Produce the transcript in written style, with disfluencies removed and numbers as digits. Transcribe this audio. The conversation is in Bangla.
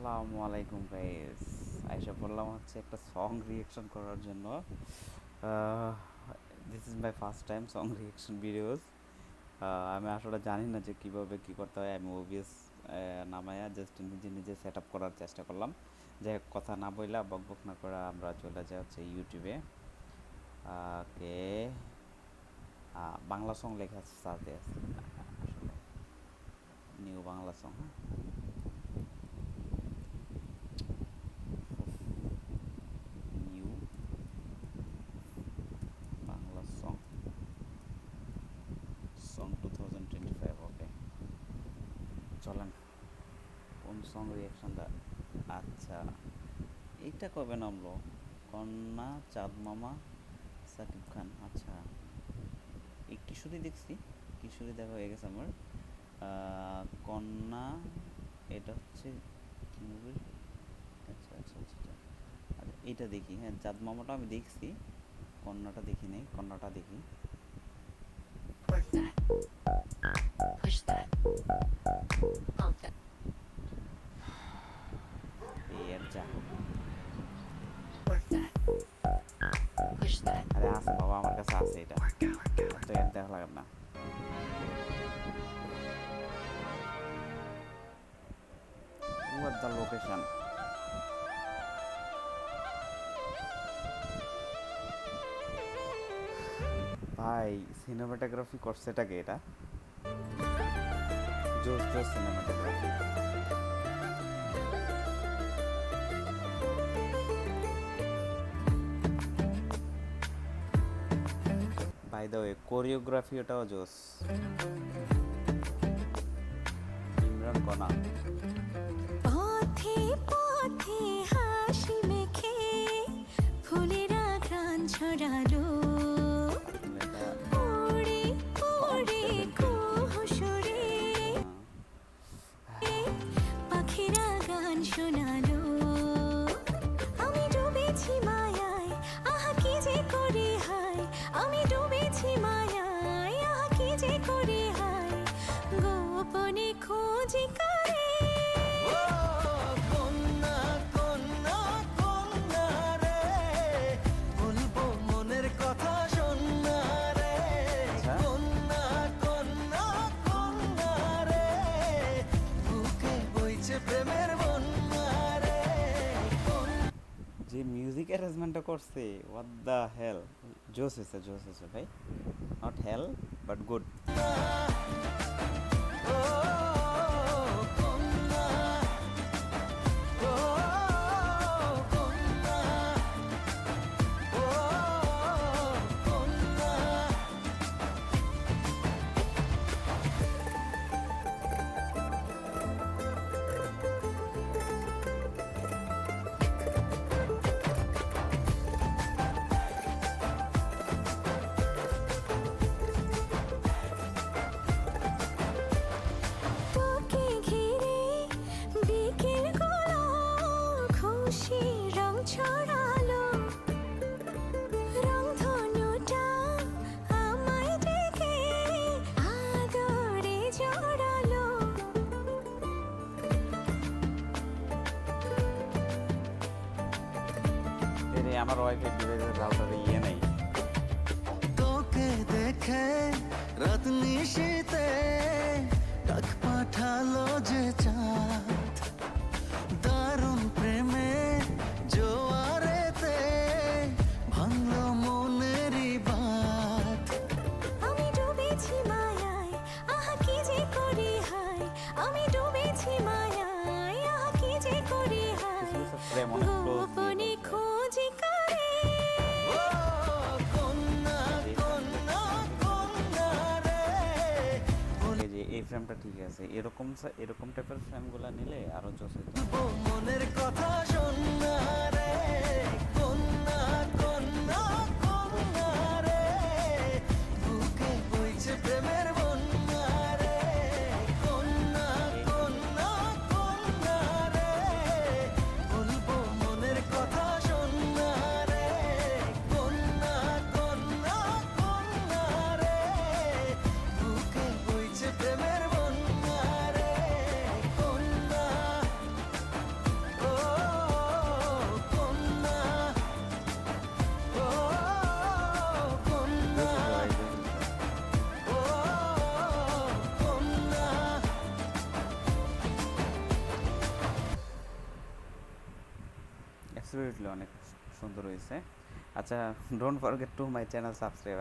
আসসালামু আলাইকুম গাইস। আইসা বললাম হচ্ছে একটা সং রিয়েকশন করার জন্য। This is my first time song reaction videos. আমি আসলে জানি না যে কীভাবে কী করতে হয়। আমি ওবিএস নামায়া জাস্ট নিজে নিজে সেট আপ করার চেষ্টা করলাম, যে কথা না বইলা বক বক না করা আমরা চলে যাই হচ্ছে ইউটিউবে। কে বাংলা সং লেখা সাথে আছে আসলে, নিউ বাংলা সং। হ্যাঁ, নিউ বাংলা সং, সং 2025। ওকে, চলেন কোন সং রিয়াকশন দা। আচ্ছা, এইটা কবে নামলো? কন্যা, চাঁদ মামা, সাকিব খান। আচ্ছা, এই কিশোরী দেখছি, কিশোরী দেখা হয়ে গেছে আমার। কন্যা, এটা হচ্ছে কি মুভি? আচ্ছা আচ্ছা আচ্ছা আচ্ছা, আচ্ছা এইটা দেখি। হ্যাঁ, চাঁদ মামাটা আমি দেখছি, কন্যাটা দেখি নাই। কন্যাটা দেখি। Work that. Push that. Pump that. এই আর যা, Work that. Push that. আরে আছে বাবা, আমার কাছে আছে এটা, তো এর দেখা লাগে না। What the location? ভাই সিনেমাটোগ্রাফি করছে এটাকে, এটা জোস জোস cinematography. By the way choreography ওটাও জোস। ইমরান কনা। পথে পথে হাসি মেখে ফুলেরা ঘ্রাণ ছড়ালো, ওড়ে ওড়ে কুহুসুরে পাখিরা গান শোনালো। আমি ডুবেছি মায়ায়, আহা কি যে করি হায়। আমি ডুবেছি মায়ায়, আহা কি যে করি হায়। গোপনে খোঁজি করে যে মিউজিক অ্যারেঞ্জমেন্টটা করছে, হোয়াট দ্য হেল। জোস হয়েছে, জোস হয়েছে ভাই। Not hell but good. তোকে ঘিরে বিকেলগুলো খুশি রং ছড়ালো। রংধনুটা আমায় ডেকে আদরে জড়ালো। আমার ওয়াইফাই ডিভাইসের রাউটারে ইয়ে নেই। তোকে দেখে রাত নিশীতে ডাক পাঠালো যে চাঁদ, দারুণ প্রেমে জোয়ারেতে ভাঙলো মনেরই বাঁধ। আমি ডুবেছি মায়ায়, আহা কি যে করি হায়। আমি ডুবেছি মায়ায়, আহা কি যে করি হায়। প্রেম অনেক ক্লোজ। গোপনে খোঁজি করে যে এই ফ্রেমটা ঠিক আছে, এরকম এরকম টাইপের ফ্রেমগুলো নিলে আরো জোস হতো। মনের কথা শোন না রে, কন্যা কন্যা কন্যা রে, বুকে বইছে প্রেমের বন্যা রে। কন্যা কন্যা কন্যা রে, বলবো মনের কথা শোন না রে। কন্যা কন্যা কন্যা রে, বুকে বইছে প্রেমের বন্যা রে। কন্যা অ্যাবসলিউটলি অনেক সুন্দর হয়েছে। আচ্ছা, don't forget to my channel subscribe.